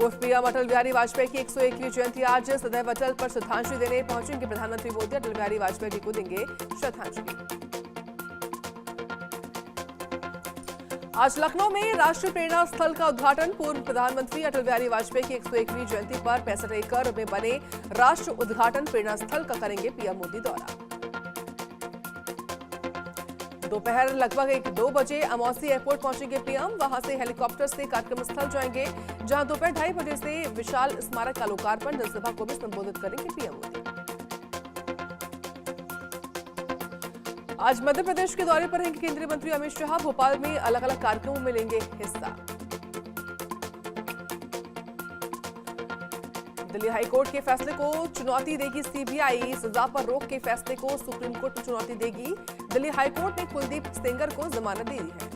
पूर्व पीएम अटल बिहारी वाजपेयी की 101वीं जयंती आज। सदैव अटल पर श्रद्धांजलि देने पहुंचेंगे प्रधानमंत्री मोदी। अटल बिहारी वाजपेयी जी को देंगे श्रद्धांजलि। आज लखनऊ में राष्ट्रीय प्रेरणा स्थल का उद्घाटन। पूर्व प्रधानमंत्री अटल बिहारी वाजपेयी की 101वीं जयंती पर 65 एकड़ में बने राष्ट्र उद्घाटन प्रेरणा स्थल का करेंगे पीएम मोदी दौरा। दोपहर लगभग 2 बजे अमौसी एयरपोर्ट पहुंचेंगे पीएम। वहां से हेलीकॉप्टर से कार्यक्रम स्थल जाएंगे, जहां दोपहर 2:30 बजे से विशाल स्मारक का लोकार्पण, जनसभा को भी संबोधित करेंगे पीएम मोदी। आज मध्य प्रदेश के दौरे पर रहेंगे केंद्रीय मंत्री अमित शाह। भोपाल में अलग अलग कार्यक्रमों में लेंगे हिस्सा। दिल्ली हाईकोर्ट के फैसले को चुनौती देगी सीबीआई। सजा पर रोक के फैसले को सुप्रीम कोर्ट में चुनौती देगी। दिल्ली हाईकोर्ट ने कुलदीप सेंगर को जमानत दे दी है।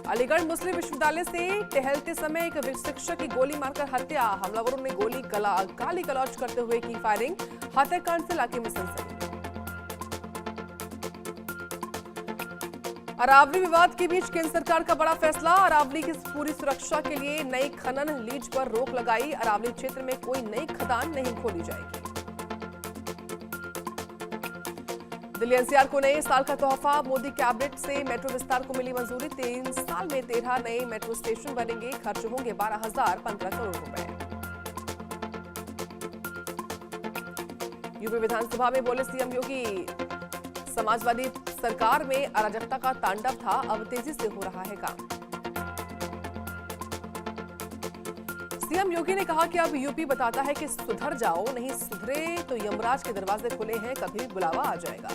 अलीगढ़ मुस्लिम विश्वविद्यालय से टहलते समय एक शिक्षक की गोली मारकर हत्या। हमलावरों ने गाली गलौज करते हुए की फायरिंग। हत्याकांड से इलाके में सनसनी। अरावली विवाद के बीच केंद्र सरकार का बड़ा फैसला। अरावली की पूरी सुरक्षा के लिए नई खनन लीज पर रोक लगाई। अरावली क्षेत्र में कोई नई खदान नहीं खोली जाएगी। दिल्ली एनसीआर को नए साल का तोहफा। मोदी कैबिनेट से मेट्रो विस्तार को मिली मंजूरी। 3 साल में 13 नए मेट्रो स्टेशन बनेंगे। खर्च होंगे 12,015 करोड़ रुपए। यूपी विधानसभा में बोले सीएम योगी, समाजवादी सरकार में अराजकता का तांडव था, अब तेजी से हो रहा है काम। सीएम योगी ने कहा कि अब यूपी बताता है कि सुधर जाओ, नहीं सुधरे तो यमराज के दरवाजे खुले हैं, कभी बुलावा आ जाएगा।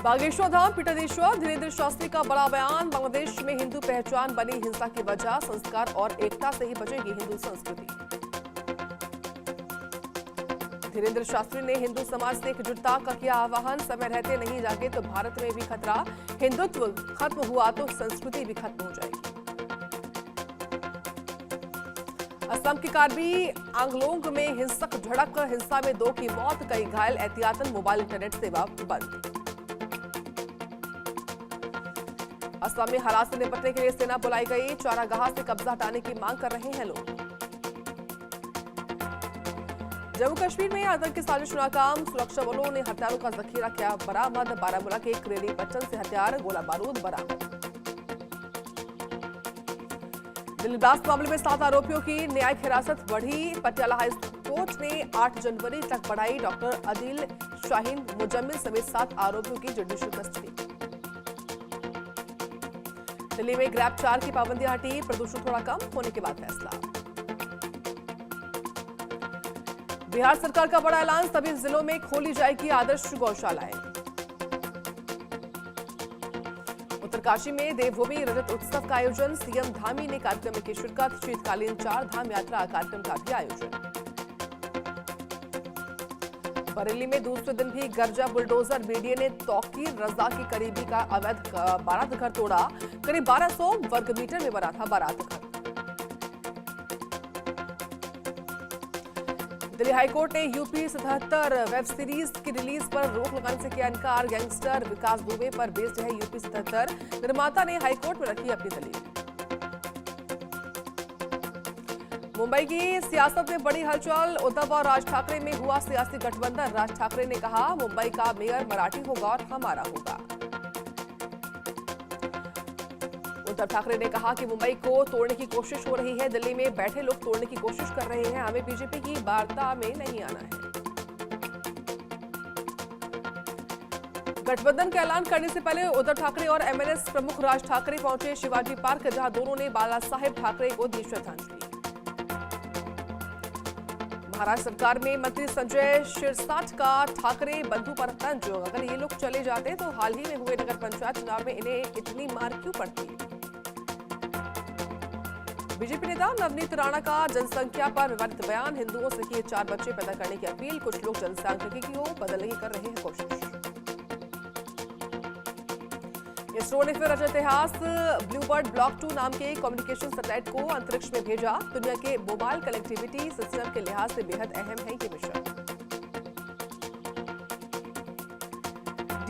बागेश्वर धाम पीठाधीश्वर धीरेन्द्र शास्त्री का बड़ा बयान। बांग्लादेश में हिंदू पहचान बनी हिंसा की वजह। संस्कार और एकता से ही बचेगी हिंदू संस्कृति। धीरेन्द्र शास्त्री ने हिंदू समाज से एकजुटता का किया आह्वान। समय रहते नहीं जागे तो भारत में भी खतरा। हिंदुत्व खत्म हुआ तो संस्कृति भी खत्म हो जाएगी। असम के कार्बी आंगलोंग में हिंसक झड़प। हिंसा में 2 की मौत, कई घायल। एहतियातन मोबाइल इंटरनेट सेवा बंद। असम में हालात से निपटने के लिए सेना बुलाई गई। चारागाह से कब्जा हटाने की मांग कर रहे हैं लोग। जम्मू कश्मीर में आतंकी साजिश नाकाम। सुरक्षा बलों ने हथियारों का जखीरा किया बरामद। बारामूला के करेली पट्टन से हथियार, गोला बारूद बरामद। दिल्ली ब्लास्ट मामले में 7 आरोपियों की न्यायिक हिरासत बढ़ी। पटियाला हाई कोर्ट ने 8 जनवरी तक बढ़ाई। डॉक्टर आदिल शाहीन मुजम्मिल समेत 7 आरोपियों की जुडिशियल कस्टडी। दिल्ली में ग्रैब 4 की पाबंदियां हटी। प्रदूषण थोड़ा कम होने के बाद फैसला। बिहार सरकार का बड़ा ऐलान। सभी जिलों में खोली जाएगी आदर्श गौशालाएं। उत्तरकाशी में देवभूमि रजत उत्सव का आयोजन। सीएम धामी ने कार्यक्रम में की शिरकत। शीतकालीन 4 धाम यात्रा कार्यक्रम का भी आयोजन। बरेली में दूसरे दिन भी गर्जा बुलडोजर। बीडीए ने तौकीर रजा की करीबी का अवैध बारात घर तोड़ा। करीब 1200 वर्ग मीटर में बना था बारात घर। दिल्ली हाईकोर्ट ने यूपी 77 वेब सीरीज की रिलीज पर रोक लगाने से किया इनकार। गैंगस्टर विकास दुबे पर बेस्ड है यूपी 77। निर्माता ने हाईकोर्ट में रखी अपनी दलील। मुंबई की सियासत में बड़ी हलचल। उद्धव और राज ठाकरे में हुआ सियासी गठबंधन। राज ठाकरे ने कहा मुंबई का मेयर मराठी होगा और हमारा होगा। उद्धव ठाकरे ने कहा कि मुंबई को तोड़ने की कोशिश हो रही है। दिल्ली में बैठे लोग तोड़ने की कोशिश कर रहे हैं। हमें बीजेपी की वार्ता में नहीं आना है। गठबंधन का ऐलान करने से पहले उद्धव ठाकरे और एमएनएस प्रमुख राज ठाकरे पहुंचे शिवाजी पार्क, जहां दोनों ने बाला साहेब ठाकरे को दी श्रद्धांजलि। महाराष्ट्र सरकार में मंत्री संजय शिरसाट का ठाकरे बंधु पर तंज। अगर ये लोग चले जाते तो हाल ही में हुए नगर पंचायत चुनाव में इन्हें इतनी मार क्यों पड़ती। बीजेपी नेता नवनीत राणा का जनसंख्या पर विवादित बयान। हिंदुओं से किए 4 बच्चे पैदा करने की अपील। कुछ लोग जनसांख्यिकी की ओर बदलने की कर रहे हैं कोशिश। इसरो ने फिर रचा इतिहास। ब्लूबर्ड ब्लॉक 2 नाम के कम्युनिकेशन सैटेलाइट को अंतरिक्ष में भेजा। दुनिया के मोबाइल कनेक्टिविटी सिस्टम के लिहाज से बेहद अहम है ये मिशन।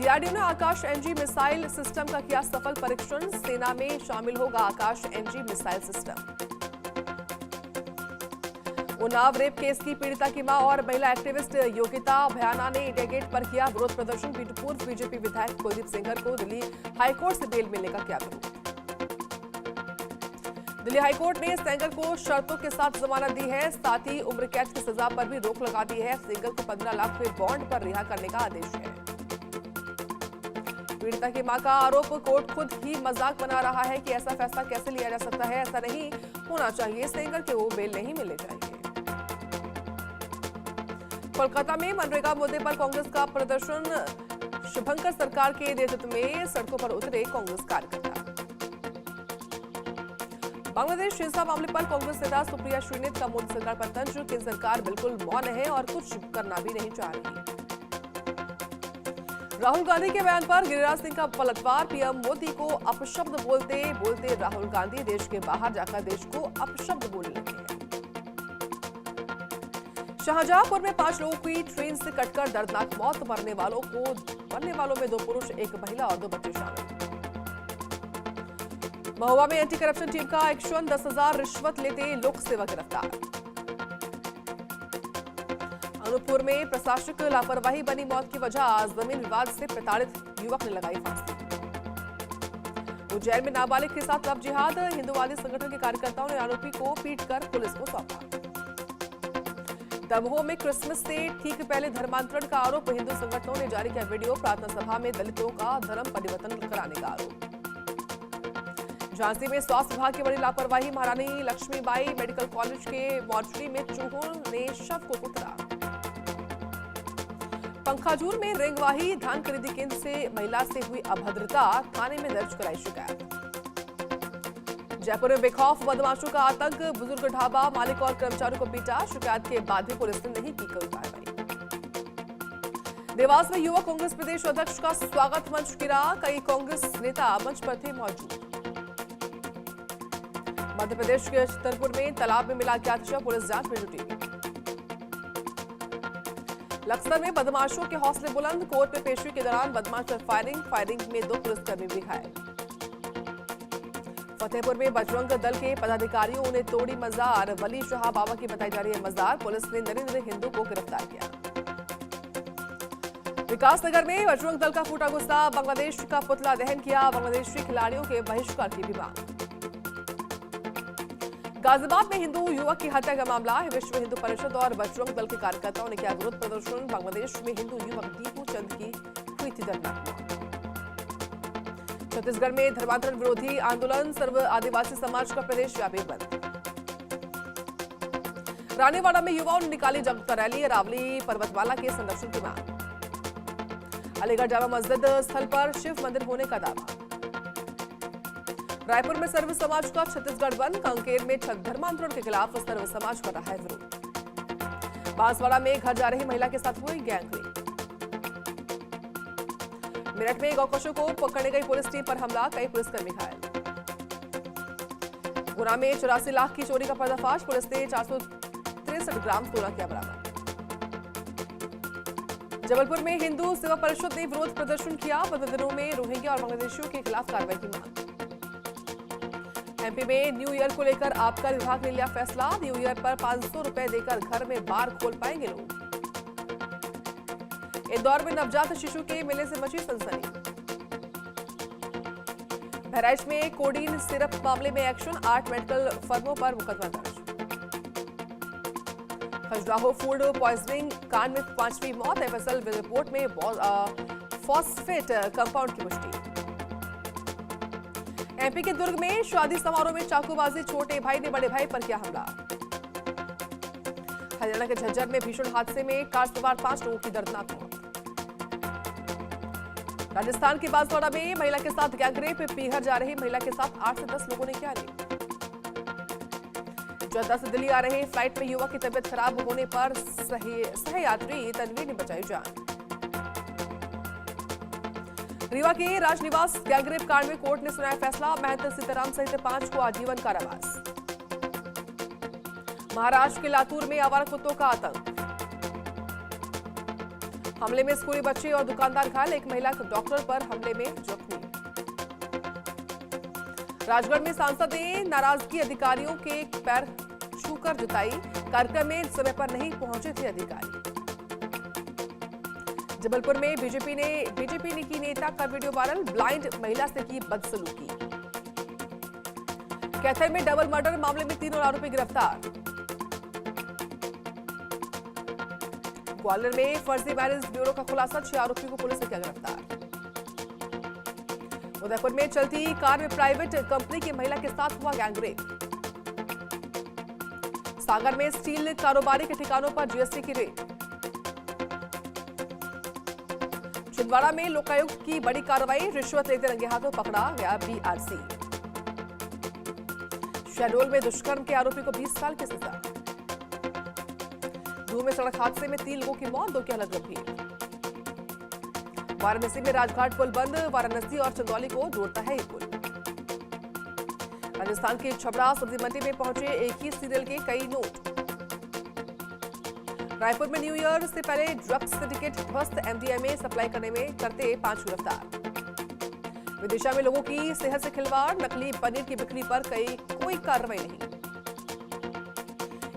डीआरडीओ ने आकाश एनजी मिसाइल सिस्टम का किया सफल परीक्षण। सेना में शामिल होगा Akash NG missile system. Unnao rape case की पीड़िता की मां और महिला एक्टिविस्ट योगिता भयाना ने इंडिया गेट पर किया विरोध प्रदर्शन। पूर्व बीजेपी विधायक कुलदीप सेंगर को दिल्ली हाईकोर्ट से बेल मिलने का किया विरोध। दिल्ली हाईकोर्ट ने सेंगर को शर्तों के साथ जमानत दी है, साथ ही उम्र कैद की सजा पर भी रोक लगा दी है। सेंगर को 15 लाख रुपए बॉन्ड पर रिहा करने का आदेश है। पीड़िता की मां का आरोप कोर्ट खुद ही मजाक बना रहा है कि ऐसा फैसला कैसे लिया जा सकता है, ऐसा नहीं होना चाहिए, सेंगर को बेल नहीं मिलनी चाहिए। कोलकाता में मनरेगा मुद्दे पर कांग्रेस का प्रदर्शन। शुभंकर सरकार के नेतृत्व में सड़कों पर उतरे कांग्रेस कार्यकर्ता। बांग्लादेश हिंसा मामले पर कांग्रेस नेता सुप्रिया श्रीनेत का मोदी सरकार पर तंज। केंद्र सरकार बिल्कुल मौन है और कुछ करना भी नहीं चाह रही। राहुल गांधी के बयान पर गिरिराज सिंह का पलटवार। पीएम मोदी को अपशब्द बोलते बोलते राहुल गांधी देश के बाहर जाकर देश को अपशब्द बोलने लगे हैं। शाहजहांपुर में 5 लोगों की ट्रेन से कटकर दर्दनाक मौत। मरने वालों में 2 पुरुष, 1 महिला और 2 बच्चे शामिल। महुआ में एंटी करप्शन टीम का एक्शन। 10,000 रिश्वत लेते लोक सेवक गिरफ्तार। अनूपपुर में प्रशासक लापरवाही बनी मौत की वजह। जमीन विवाद से प्रताड़ित युवक ने लगाई फांसी। उज्जैन में नाबालिग के साथ लव जिहाद। हिंदुवादी संगठन के कार्यकर्ताओं ने आरोपी को पीटकर पुलिस को सौंपा। दमोह में क्रिसमस से ठीक पहले धर्मांतरण का आरोप। हिंदू संगठनों ने जारी किया वीडियो। प्रार्थना सभा में दलितों का धर्म परिवर्तन कराने का आरोप। झांसी में स्वास्थ्य विभाग की बड़ी लापरवाही। महारानी लक्ष्मीबाई मेडिकल कॉलेज के मॉर्चरी में चूहों ने शव को कुतरा। पंखाजूर में रेंगवाही। धान खरीदी केंद्र से महिला से हुई अभद्रता। थाने में दर्ज कराई शिकायत। जयपुर में बेखौफ बदमाशों का आतंक। बुजुर्ग ढाबा मालिक और कर्मचारियों को पीटा। शिकायत के बाद भी पुलिस ने नहीं की कोई कार्रवाई। देवास में युवा कांग्रेस प्रदेश अध्यक्ष का स्वागत मंच गिरा। कई कांग्रेस नेता मंच पर थे मौजूद। मध्य प्रदेश के छतरपुर में तालाब में मिला अज्ञात शव। पुलिस जांच में जुटी। लक्सर में बदमाशों के हौसले बुलंद। कोर्ट में पेशी के दौरान बदमाश पर फायरिंग में 2 पुलिसकर्मी भी घायल। फतेहपुर में बजरंग दल के पदाधिकारियों ने तोड़ी मजार। वली शाह बाबा की बताई जा रही है मजार। पुलिस ने नरेंद्र हिंदू को गिरफ्तार किया। विकासनगर में बजरंग दल का फूटा गुस्सा। बांग्लादेश का पुतला दहन किया। बांग्लादेशी खिलाड़ियों के बहिष्कार की भी मांग। गाजियाबाद में हिंदू युवक की हत्या का मामला है। विश्व हिंदू परिषद और बजरंग दल के कार्यकर्ताओं ने किया विरोध प्रदर्शन। बांग्लादेश में हिंदू युवक दीपू चंद की हुई थी दर्दनाक मौत। छत्तीसगढ़ में धर्मांतरण विरोधी आंदोलन। सर्व आदिवासी समाज का प्रदेश व्यापी बंद। रानीवाड़ा में युवाओं ने निकाली जागरूकता रैली। रावली पर्वतमाला के संरक्षण की मांग। अलीगढ़ जामा मस्जिद स्थल पर शिव मंदिर होने का दावा। रायपुर में सर्व समाज का छत्तीसगढ़ बंद। कांकेर में धर्मांतरण के खिलाफ सर्व समाज कर रहा है विरोध। बांसवाड़ा में घर जा रही महिला के साथ हुई गैंगरेप। मेरठ में गौकशों को पकड़ने गई पुलिस टीम पर हमला। कई पुलिसकर्मी घायल। गुना में 84 लाख की चोरी का पर्दाफाश। पुलिस ने 463 ग्राम सोना किया बरामद। जबलपुर में हिंदू सेवा परिषद ने विरोध प्रदर्शन किया। 15 दिनों में रोहिंग्या और बांग्लादेशियों के खिलाफ कार्रवाई की मांग। एमपी में न्यू ईयर को लेकर आबकारी विभाग ने लिया फैसला। न्यू ईयर पर 500 रुपए देकर घर में बार खोल पाएंगे लोग। इंदौर में नवजात शिशु के मिलने से मची सनसनी। बहराइच में कोडीन सिरप मामले में एक्शन। 8 मेडिकल फर्मों पर मुकदमा दर्ज। खजुराहो फूड पॉइजनिंग कांड में 5वीं मौत। एफएसएल रिपोर्ट में फॉस्फेट कंपाउंड की पुष्टि। एमपी के दुर्ग में शादी समारोह में चाकूबाजी। छोटे भाई ने बड़े भाई पर किया हमला। हरियाणा के झज्जर में भीषण हादसे में कार सवार 5 लोगों की दर्दनाक मौत। राजस्थान के बांसवाड़ा में महिला के साथ गैंगरेप। पीहर जा रही महिला के साथ 8 से 10 लोगों ने किया रेप। जद्दा से दिल्ली आ रहे फ्लाइट में युवक की तबीयत खराब होने पर सहयात्री तनवीर ने बचाई जान। रीवा के राजनिवास गैंगरेप कांड में कोर्ट ने सुनाया फैसला। महंत सीताराम सहित 5 को आजीवन कारावास। महाराष्ट्र के लातूर में आवारा कुत्तों का आतंक। हमले में स्कूली बच्चे और दुकानदार घायल, एक महिला डॉक्टर पर हमले में जख्मी। राजगढ़ में सांसद ने नाराजगी अधिकारियों के पैर छूकर जताई, कार्यक्रम में समय पर नहीं पहुंचे थे अधिकारी। जबलपुर में बीजेपी ने की नेता का वीडियो वायरल, ब्लाइंड महिला से की बदसलूकी। कैथल में डबल मर्डर मामले में 3 और आरोपी गिरफ्तार। ग्वालियर में फर्जी मैरिज ब्यूरो का खुलासा, 6 आरोपियों को पुलिस ने किया गिरफ्तार। उदयपुर में चलती कार में प्राइवेट कंपनी की महिला के साथ हुआ गैंगरेप। सागर में स्टील कारोबारी के ठिकानों पर जीएसटी की रेड। छिंदवाड़ा में लोकायुक्त की बड़ी कार्रवाई, रिश्वत लेते रंगे हाथों पकड़ा गया बीआरसी। शहडोल में दुष्कर्म के आरोपी को 20 साल की सजा। धूम में सड़क हादसे में 3 लोगों की मौत, 2 की हालत गंभीर। वाराणसी में राजघाट पुल बंद, वाराणसी और चंदौली को जोड़ता है ये पुल। राजस्थान के छबड़ा सब्जी मंडी में पहुंचे एक ही सीरियल के कई नोट। रायपुर में न्यू ईयर से पहले ड्रग्स सिंडिकेट ध्वस्त, एमडीएमए सप्लाई करने में करते 5 गिरफ्तार। विदिशा में लोगों की सेहत से खिलवाड़, नकली पनीर की बिक्री पर कोई कार्रवाई नहीं।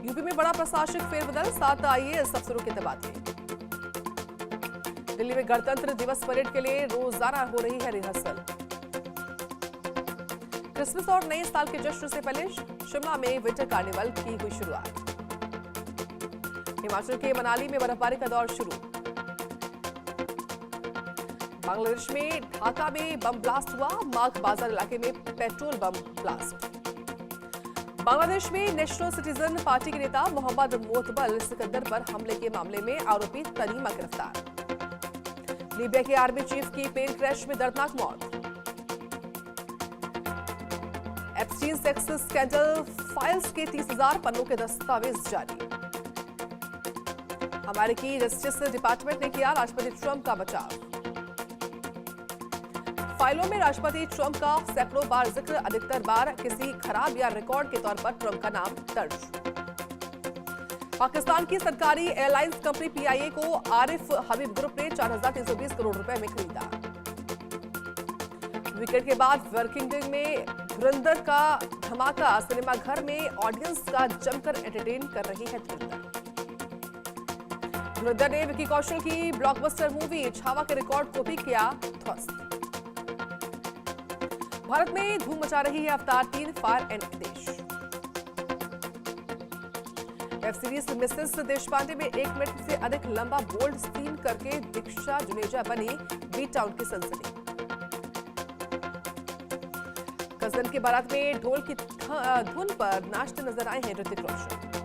यूपी में बड़ा प्रशासनिक फेरबदल, 7 आईएएस अफसरों के तबादले। दिल्ली में गणतंत्र दिवस परेड के लिए रोजाना हो रही है रिहर्सल। क्रिसमस और नए साल के जश्न से पहले शिमला में विंटर कार्निवल की हुई शुरुआत। हिमाचल के मनाली में बर्फबारी का दौर शुरू। बांग्लादेश में ढाका में बम ब्लास्ट हुआ, माघ बाजार इलाके में पेट्रोल बम ब्लास्ट। बांग्लादेश में नेशनल सिटीजन पार्टी के नेता मोहम्मद मोतबल सिकंदर पर हमले के मामले में आरोपी तनीमा गिरफ्तार। लीबिया के आर्मी चीफ की प्लेन क्रैश में दर्दनाक मौत। एप्स्टीन सेक्स स्कैंडल फाइल्स के 30,000 पन्नों के दस्तावेज जारी। अमेरिकी जस्टिस डिपार्टमेंट ने किया राष्ट्रपति ट्रंप का बचाव। फाइलों में राष्ट्रपति ट्रंप का सैकड़ों बार जिक्र, अधिकतर बार किसी खराब या रिकॉर्ड के तौर पर ट्रंप का नाम दर्ज। पाकिस्तान की सरकारी एयरलाइंस कंपनी पीआईए को आरिफ हबीब ग्रुप ने 4,320 करोड़ रुपए में खरीदा। विकेट के बाद वर्किंग डे में धुरंधर का धमाका, सिनेमा घर में ऑडियंस का जमकर एंटरटेन कर रही है धुरंधर। धुरंधर ने विकी कौशल की ब्लॉकबस्टर मूवी छावा के रिकॉर्ड को भी किया ध्वस्त। भारत में धूम मचा रही है अवतार 3 फायर एंड देश। वेब सीरीज मिसेस देशपांडे में 1 मिनट से अधिक लंबा बोल्ड सीन करके दीक्षा जुनेजा बनी बी टाउन की सनसनी। कजन के बारात में ढोल की धुन पर नाचते नजर आए हैं ऋतिक रोशन।